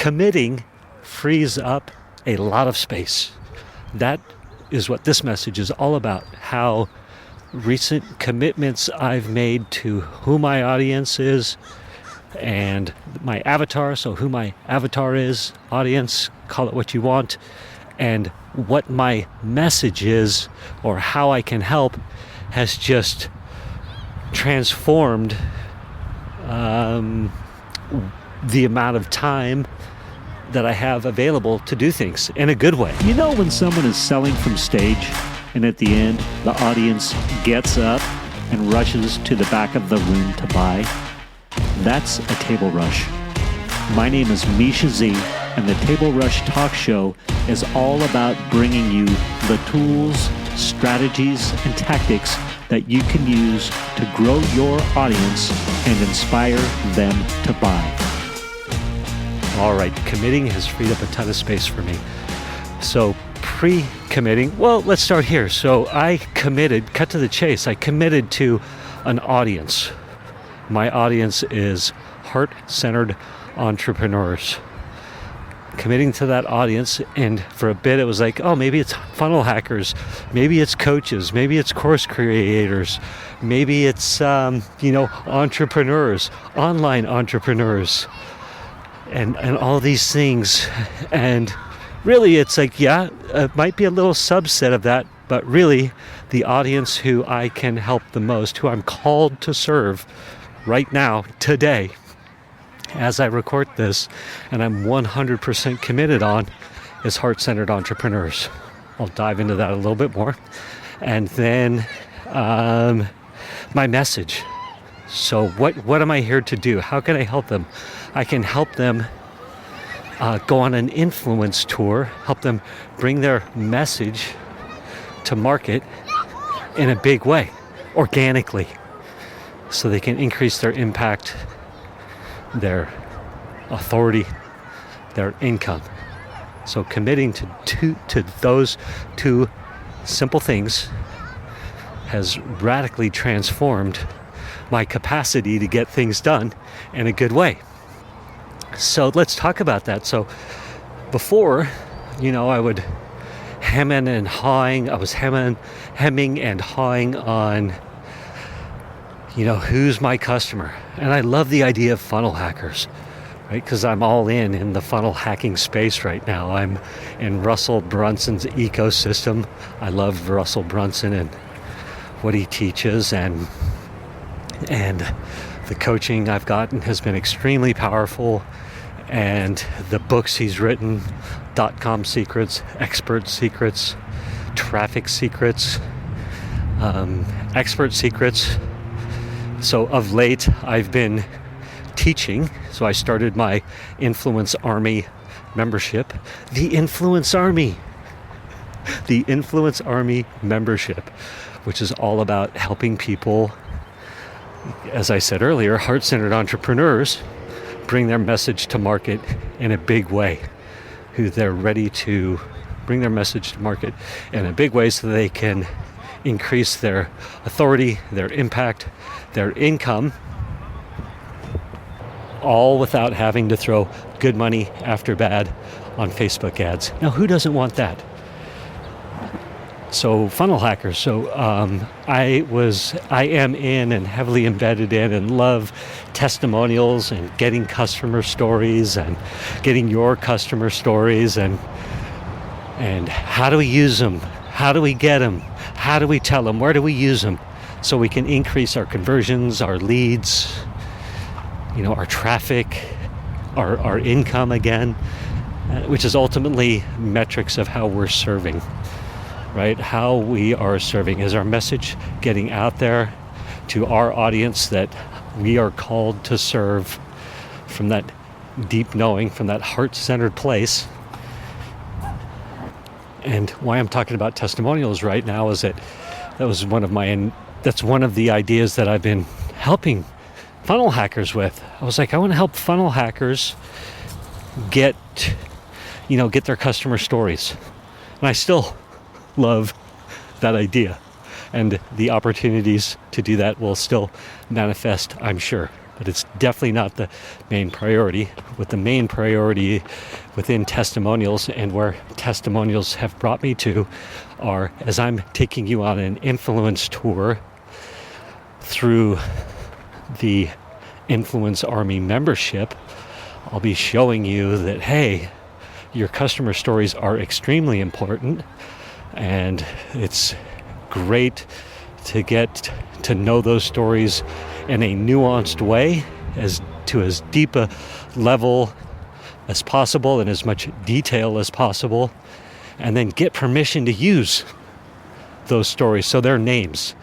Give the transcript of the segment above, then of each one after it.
committing frees up a lot of space. That is what this message is all about, how recent commitments I've made to who my audience is and my avatar, so who my avatar is, audience, call it what you want, and what my message is or how I can help has just transformed the amount of time that I have available to do things in a good way. You know when someone is selling from stage and at the end the audience gets up and rushes to the back of the room to buy? That's a table rush. My name is Misha Z, and the Table Rush Talk Show is all about bringing you the tools, strategies, and tactics that you can use to grow your audience and inspire them to buy. All right, committing has freed up a ton of space for me. So pre-committing, well, let's start here. So I committed, cut to the chase, I committed to an audience. My audience is heart-centered entrepreneurs. Committing to that audience, and for a bit it was like, oh, maybe it's funnel hackers, maybe it's coaches, maybe it's course creators, maybe it's entrepreneurs, online entrepreneurs, and all these things. And really it's like, yeah, it might be a little subset of that, but really the audience who I can help the most, who I'm called to serve right now, today, as I record this, and I'm 100% committed on, is heart-centered entrepreneurs. I'll dive into that a little bit more. And then my message. So what am I here to do? How can I help them? I can help them go on an influence tour, help them bring their message to market in a big way, organically, so they can increase their impact, their authority, their income. So committing to those two simple things has radically transformed my capacity to get things done in a good way. So let's talk about that. So before, I would hemming and hawing on who's my customer. And I love the idea of funnel hackers, right? Because I'm all in the funnel hacking space right now. I'm in Russell Brunson's ecosystem. I love Russell Brunson and what he teaches, and the coaching I've gotten has been extremely powerful. And the books he's written, .com secrets, expert secrets, traffic secrets, expert secrets. So of late, I've been teaching. So I started my Influence Army membership. The Influence Army membership, which is all about helping people, as I said earlier, heart-centered entrepreneurs bring their message to market in a big way, who they're ready to bring their message to market in a big way so they can increase their authority, their impact, their income, all without having to throw good money after bad on Facebook ads. Now, who doesn't want that? So funnel hackers. So I am in and heavily embedded in and love testimonials and getting customer stories and getting your customer stories and how do we use them? How do we get them? How do we tell them? Where do we use them? So we can increase our conversions, our leads, our traffic, our income again, which is ultimately metrics of how we're serving. Right? How we are serving. Is our message getting out there to our audience that we are called to serve from that deep knowing, from that heart-centered place? And why I'm talking about testimonials right now is that's one of the ideas that I've been helping funnel hackers with. I was like, I want to help funnel hackers get their customer stories. And I still love that idea, and the opportunities to do that will still manifest, I'm sure. but it's definitely not the main priority. What the main priority within testimonials and where testimonials have brought me to are, as I'm taking you on an influence tour through the Influence Army membership, I'll be showing you that, hey, your customer stories are extremely important, and it's great to get to know those stories in a nuanced way, as deep a level as possible and as much detail as possible, and then get permission to use those stories, so their names.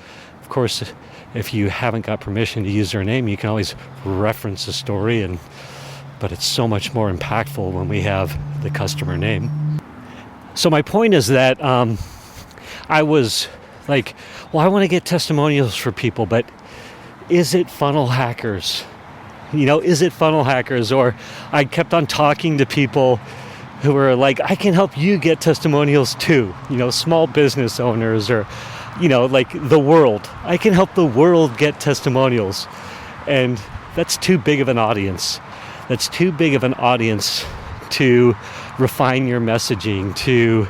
Of course, if you haven't got permission to use their name, you can always reference a story, but it's so much more impactful when we have the customer name. So my point is that I was like, well, I want to get testimonials for people, but is it funnel hackers? Is it funnel hackers? Or I kept on talking to people who were like, I can help you get testimonials too. Small business owners, or, like the world. I can help the world get testimonials. And that's too big of an audience. That's too big of an audience to refine your messaging to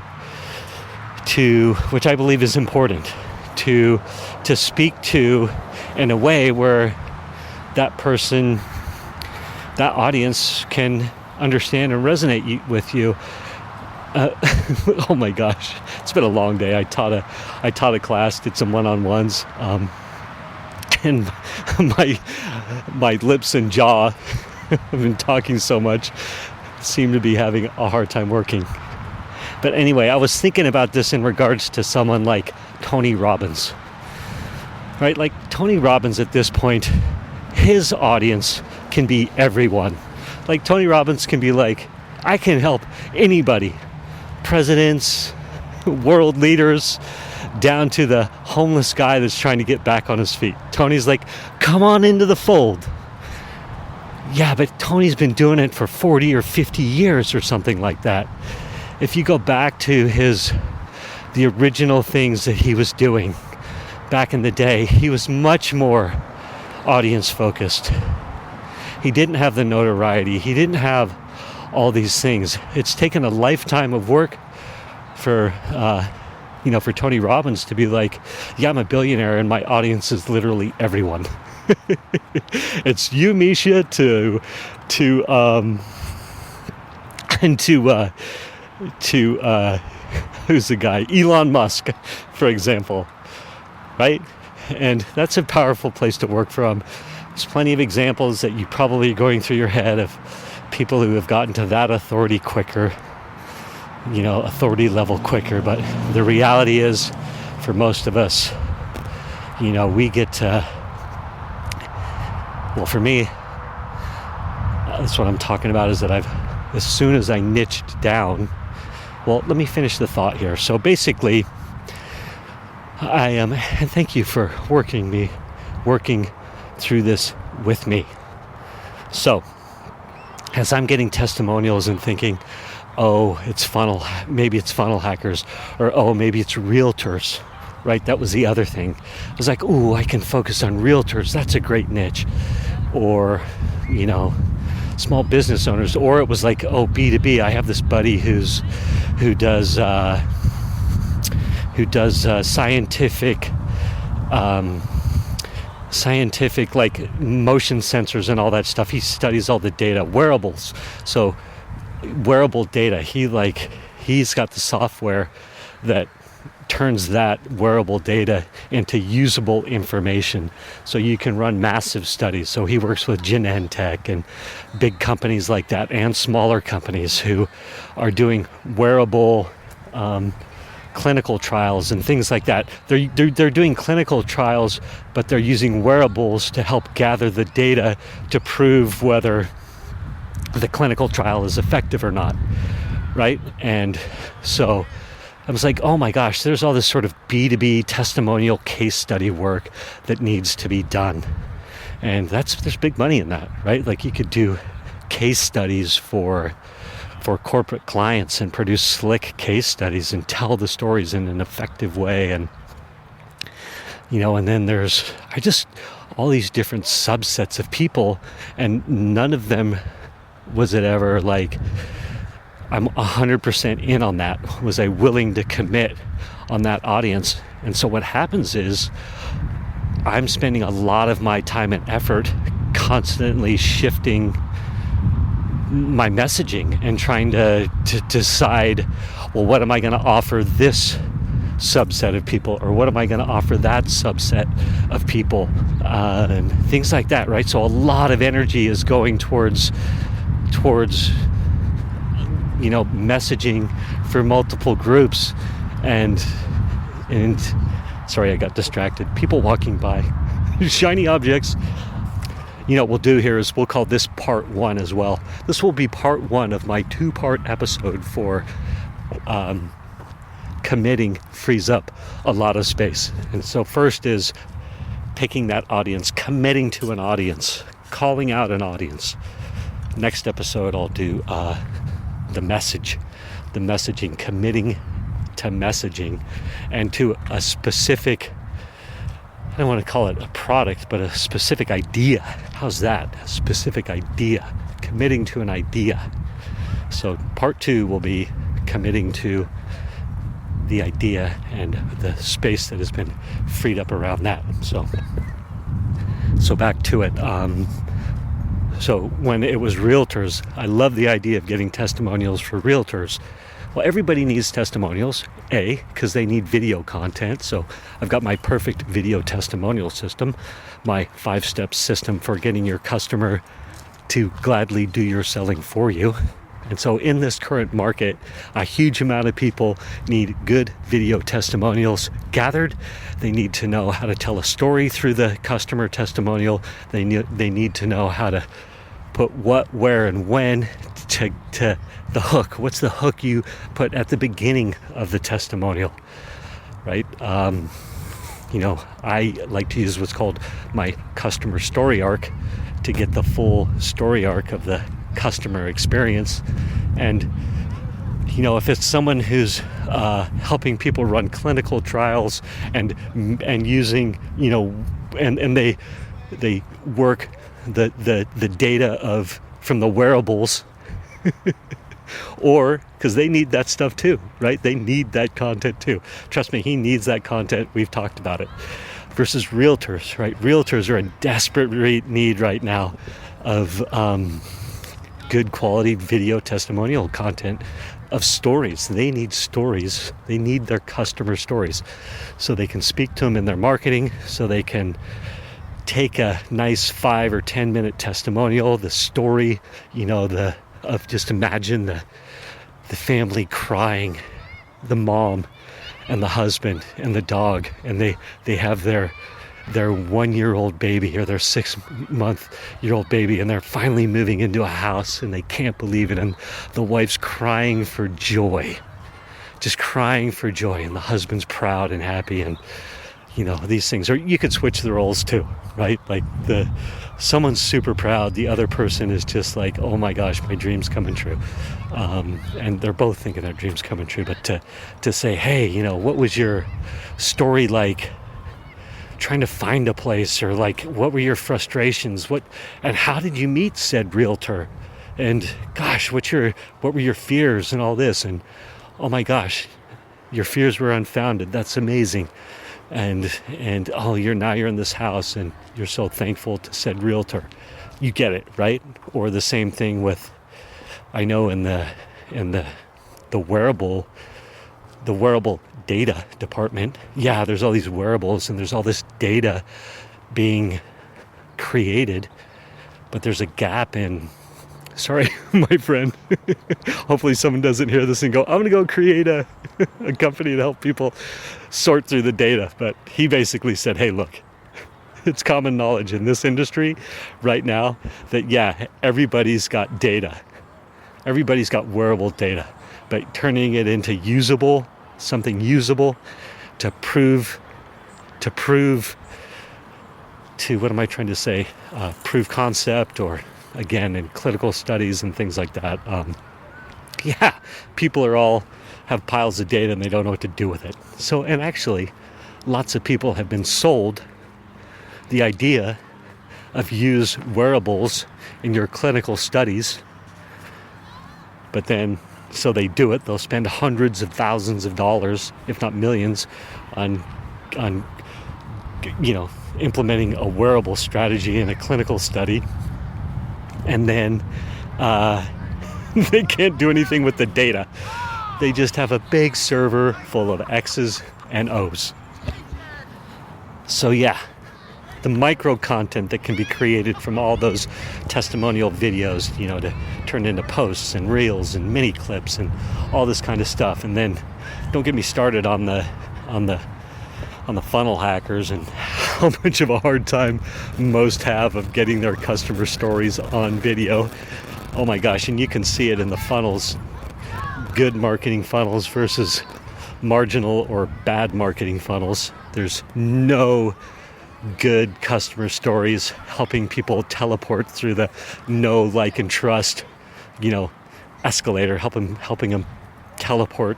which I believe is important, to speak to in a way where that person, that audience can understand and resonate with you. Oh my gosh, it's been a long day. I taught a class, did some one-on-ones, and my lips and jaw, I've been talking so much, seem to be having a hard time working. But anyway, I was thinking about this in regards to someone like Tony Robbins, right? Like Tony Robbins at this point, his audience can be everyone. Like Tony Robbins can be like, I can help anybody, presidents, world leaders, down to the homeless guy that's trying to get back on his feet. Tony's like, come on into the fold. Yeah, but Tony's been doing it for 40 or 50 years or something like that. If you go back to the original things that he was doing back in the day, he was much more audience focused. He didn't have the notoriety. He didn't have all these things. It's taken a lifetime of work for Tony Robbins to be like, yeah, I'm a billionaire and my audience is literally everyone. It's you, Misha, to who's the guy? Elon Musk, for example, right? And that's a powerful place to work from. There's plenty of examples that you probably are going through your head of people who have gotten to that authority quicker, authority level quicker. But the reality is, for most of us, we get to, well, for me, that's what I'm talking about, is that as soon as I niched down, well, let me finish the thought here. So basically, and thank you for working through this with me. So, as I'm getting testimonials and thinking, oh, maybe it's funnel hackers, or oh, maybe it's realtors, right? That was the other thing. I was like, ooh, I can focus on realtors. That's a great niche. Or, small business owners. Or it was like, oh, B2B. I have this buddy who does scientific like motion sensors and all that stuff. He studies all the data, wearables. So wearable data, he's got the software that turns that wearable data into usable information, so you can run massive studies. So he works with Genentech and big companies like that, and smaller companies who are doing wearable clinical trials and things like that. They're doing clinical trials, but they're using wearables to help gather the data to prove whether the clinical trial is effective or not, right? And so I was like, oh my gosh, there's all this sort of B2B testimonial case study work that needs to be done. And there's big money in that, right? Like you could do case studies for corporate clients and produce slick case studies and tell the stories in an effective way. And, and then all these different subsets of people, and none of them was it ever like, I'm 100% in on that. Was I willing to commit on that audience? And so what happens is I'm spending a lot of my time and effort constantly shifting my messaging and trying to decide, well, what am I going to offer this subset of people, or what am I going to offer that subset of people, and things like that, right? So a lot of energy is going towards messaging for multiple groups, and sorry, I got distracted. People walking by, shiny objects. What we'll do here is we'll call this part 1 as well. This will be part 1 of my 2-part episode for committing frees up a lot of space. And so first is picking that audience, committing to an audience, calling out an audience. Next episode I'll do the messaging, committing to messaging and to a specific, I don't want to call it a product, but a specific idea. How's that? A specific idea, committing to an idea. So part 2 will be committing to the idea and the space that has been freed up around that. So back to it. So when it was realtors, I love the idea of getting testimonials for realtors. Well, everybody needs testimonials, because they need video content. So I've got my perfect video testimonial system, my 5-step system for getting your customer to gladly do your selling for you. And so in this current market, a huge amount of people need good video testimonials gathered. They need to know how to tell a story through the customer testimonial. They need to know how to put what, where, and when to the hook. What's the hook you put at the beginning of the testimonial, right? I like to use what's called my customer story arc to get the full story arc of the customer experience. And if it's someone who's helping people run clinical trials and using and they work the data from the wearables or because they need that stuff too, right? They need that content too. Trust me, he needs that content. We've talked about it. Versus realtors, right? Realtors are in desperate need right now of good quality video testimonial content of stories. They need stories. They need their customer stories so they can speak to them in their marketing, so they can take a nice 5 or 10 minute testimonial, the story, of just imagine the family crying, the mom and the husband and the dog, and they have their 1-year-old baby or their 6-month-year-old baby, and they're finally moving into a house and they can't believe it, and the wife's crying for joy, just crying for joy, and the husband's proud and happy. And these things, or you could switch the roles too, right? Like someone's super proud, the other person is just like, oh my gosh, my dream's coming true. And they're both thinking their dream's coming true, but to say, hey, what was your story like trying to find a place, or like, what were your frustrations? And how did you meet said realtor? And gosh, what were your fears and all this? And oh my gosh, your fears were unfounded. That's amazing. And you're in this house and you're so thankful to said realtor. You get it, right? Or the same thing with, I know in the wearable data department, there's all these wearables and there's all this data being created, but there's a gap in, sorry, my friend, hopefully someone doesn't hear this and go, I'm going to go create a company to help people sort through the data. But he basically said, hey, look, it's common knowledge in this industry right now that, everybody's got data. Everybody's got wearable data, but turning it into something usable to prove what am I trying to say? Prove concept, or again, in clinical studies and things like that. People have piles of data and they don't know what to do with it. So, and actually, lots of people have been sold the idea of use wearables in your clinical studies, but then so they do it, they'll spend hundreds of thousands of dollars, if not millions, on implementing a wearable strategy in a clinical study, and then they can't do anything with the data. They just have a big server full of X's and O's. So yeah, the micro content that can be created from all those testimonial videos, to turn into posts and reels and mini clips and all this kind of stuff. And then don't get me started on the funnel hackers and how much of a hard time most have of getting their customer stories on video. Oh my gosh, and you can see it in the funnels. Good marketing funnels versus marginal or bad marketing funnels. There's no good customer stories helping people teleport through the know, like, and trust, escalator, helping them teleport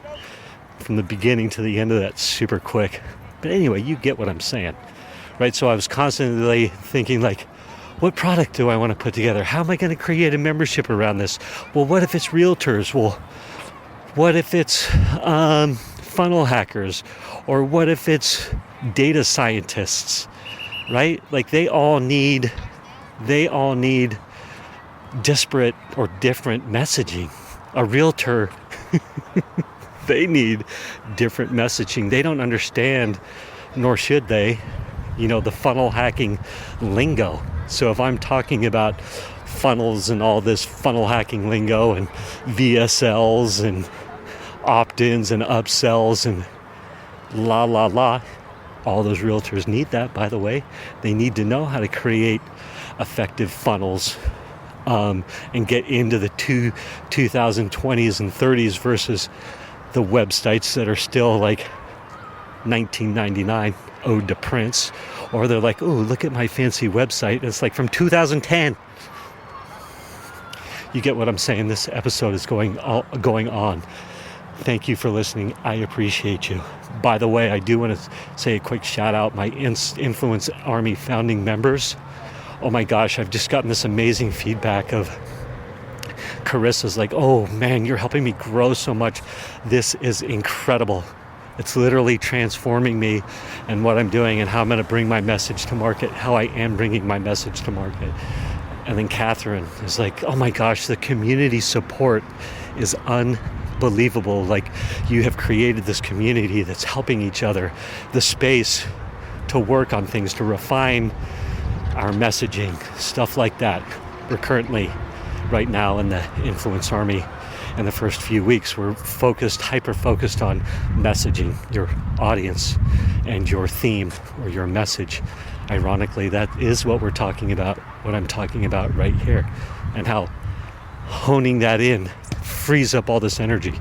from the beginning to the end of that super quick. But anyway, you get what I'm saying, right? So I was constantly thinking, like, what product do I want to put together? How am I going to create a membership around this? Well, what if it's realtors? Well, what if it's funnel hackers? Or what if it's data scientists, right? Like they all need disparate or different messaging. A realtor, they need different messaging. They don't understand, nor should they, the funnel hacking lingo. So if I'm talking about funnels and all this funnel hacking lingo and VSLs and opt-ins and upsells and all those realtors need that, by the way. They need to know how to create effective funnels and get into the 2020s and 30s versus the websites that are still like 1999 ode to Prince, or they're like, oh, look at my fancy website. It's like from 2010. You get what I'm saying? This episode is going on. Thank you for listening. I appreciate you. By the way, I do want to say a quick shout out my Influence Army founding members. Oh my gosh, I've just gotten this amazing feedback of Carissa's like, oh man, you're helping me grow so much. This is incredible. It's literally transforming me and what I'm doing and how I'm going to bring my message to market, how I am bringing my message to market. And then Catherine is like, oh my gosh, the community support is unbelievable. Like, you have created this community that's helping each other, the space to work on things, to refine our messaging, stuff like that. We're currently right now in the Influence Army. In the first few weeks, we're hyper-focused on messaging your audience and your theme or your message. Ironically, that is what we're talking about, what I'm talking about right here, and how honing that in frees up all this energy.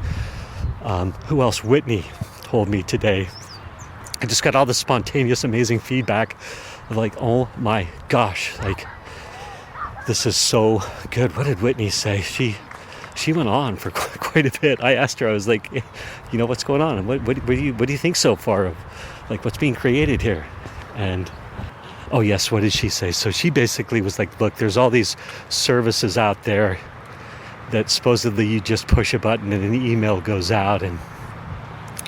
Who else? Whitney told me today. I just got all this spontaneous, amazing feedback of like, oh my gosh, like, this is so good. What did Whitney say? She went on for quite a bit. I asked her, I was like, what's going on? And what do you think so far of, like, what's being created here? And, oh yes, what did she say? So she basically was like, look, there's all these services out there that supposedly you just push a button and an email goes out and,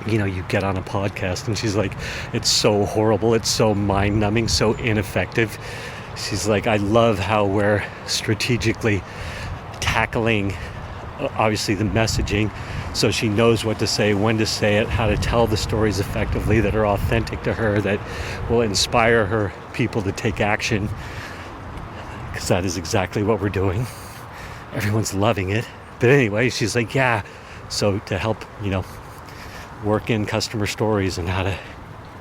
you get on a podcast. And she's like, it's so horrible. It's so mind-numbing, so ineffective. She's like, I love how we're strategically tackling obviously the messaging, so she knows what to say, when to say it, how to tell the stories effectively that are authentic to her, that will inspire her people to take action, because that is exactly what we're doing. Everyone's loving it. But anyway, she's like, yeah, so to help work in customer stories and how to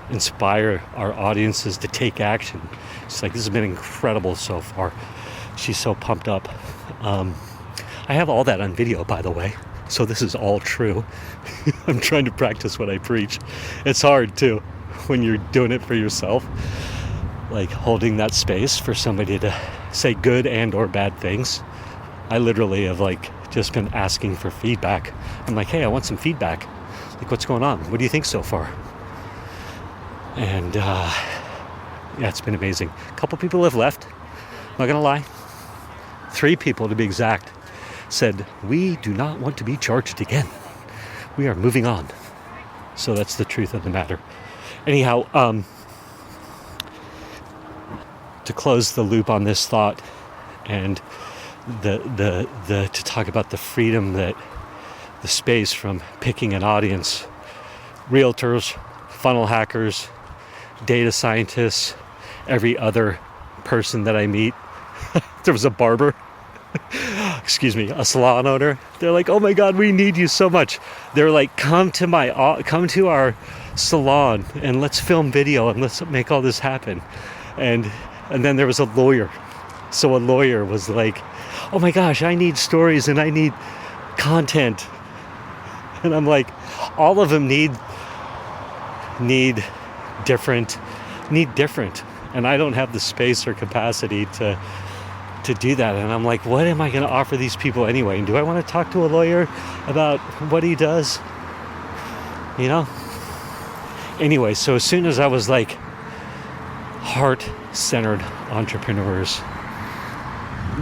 inspire our audiences to take action. She's like, this has been incredible so far. She's so pumped up. I have all that on video, by the way, so this is all true. I'm trying to practice what I preach. It's hard, too, when you're doing it for yourself, like holding that space for somebody to say good and or bad things. I literally have, just been asking for feedback. I'm like, hey, I want some feedback. Like, what's going on? What do you think so far? And Yeah, it's been amazing. A couple people have left. I'm not going to lie. 3 people to be exact said, we do not want to be charged again. We are moving on. So that's the truth of the matter. Anyhow, to close the loop on this thought and the to talk about the freedom that the space from picking an audience, realtors, funnel hackers, data scientists, every other person that I meet. There was a barber, a salon owner. They're like, oh my God, we need you so much. They're like, come to our salon and let's film video and let's make all this happen. And then there was a lawyer. So a lawyer was like, oh my gosh, I need stories and I need content. And I'm like, all of them need different. And I don't have the space or capacity to do that. And I'm like, what am I going to offer these people anyway? And do I want to talk to a lawyer about what he does? You know? Anyway, so as soon as I was like, heart-centered entrepreneurs,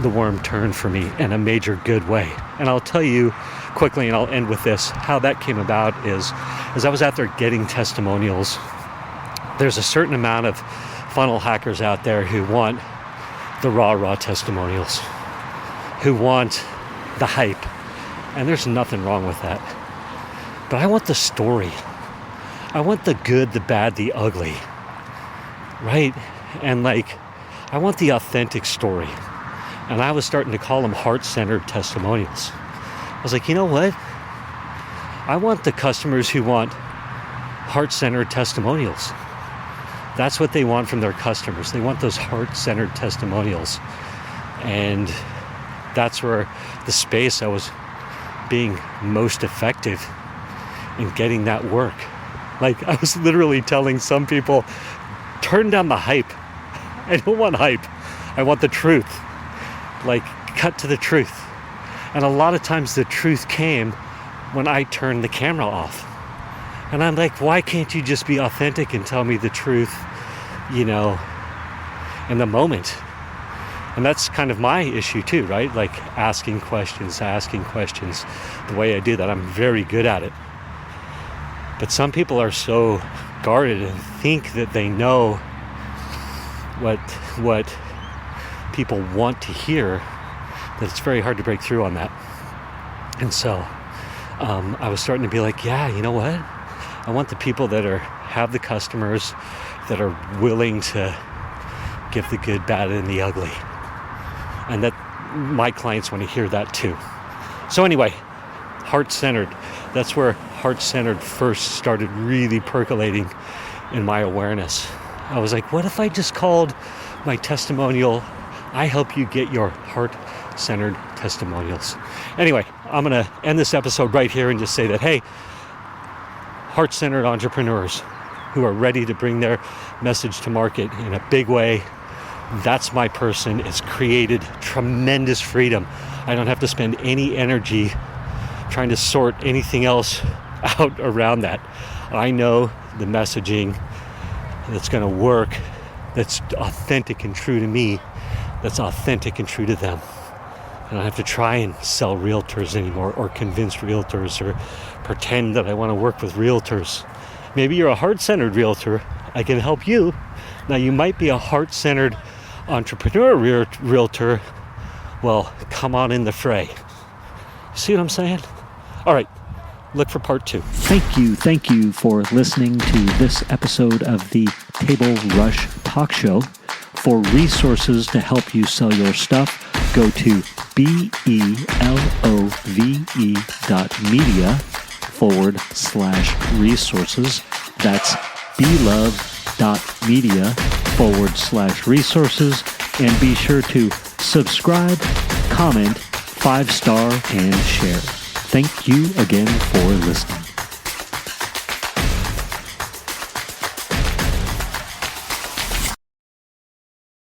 the worm turned for me in a major good way. And I'll tell you quickly, and I'll end with this, how that came about is, as I was out there getting testimonials, there's a certain amount of funnel hackers out there who want the raw testimonials, who want the hype. And there's nothing wrong with that. But I want the story. I want the good, the bad, the ugly. Right? And like, I want the authentic story. And I was starting to call them heart-centered testimonials. I was like, you know what? I want the customers who want heart-centered testimonials. That's what they want from their customers. They want those heart-centered testimonials. And that's where the space I was being most effective in getting that work. Like, I was literally telling some people, turn down the hype. I don't want hype. I want the truth. Like, cut to the truth. And a lot of times the truth came when I turned the camera off. And I'm like, why can't you just be authentic and tell me the truth, you know, in the moment? And that's kind of my issue too, right? Like asking questions. The way I do that, I'm very good at it. But some people are so guarded and think that they know what people want to hear, that it's very hard to break through on that. And so I was starting to be like, yeah, you know what? I want the people that have the customers that are willing to give the good, bad, and the ugly. And that my clients want to hear that too. So anyway, heart-centered. That's where heart-centered first started really percolating in my awareness. I was like, what if I just called my testimonial, I help you get your heart-centered testimonials. Anyway, I'm going to end this episode right here and just say that, hey, heart-centered entrepreneurs who are ready to bring their message to market in a big way, that's my person. It's created tremendous freedom. I don't have to spend any energy trying to sort anything else out around that. I know the messaging that's going to work, that's authentic and true to me, that's authentic and true to them. I don't have to try and sell realtors anymore or convince realtors or pretend that I want to work with realtors. Maybe you're a heart-centered realtor. I can help you. Now, you might be a heart-centered entrepreneur realtor. Well, come on in the fray. See what I'm saying? All right. Look for part 2. Thank you for listening to this episode of the Table Rush Talk Show. For resources to help you sell your stuff, go to belove.media/resources. That's belove.media/resources. And be sure to subscribe, comment, 5-star, and share. Thank you again for listening.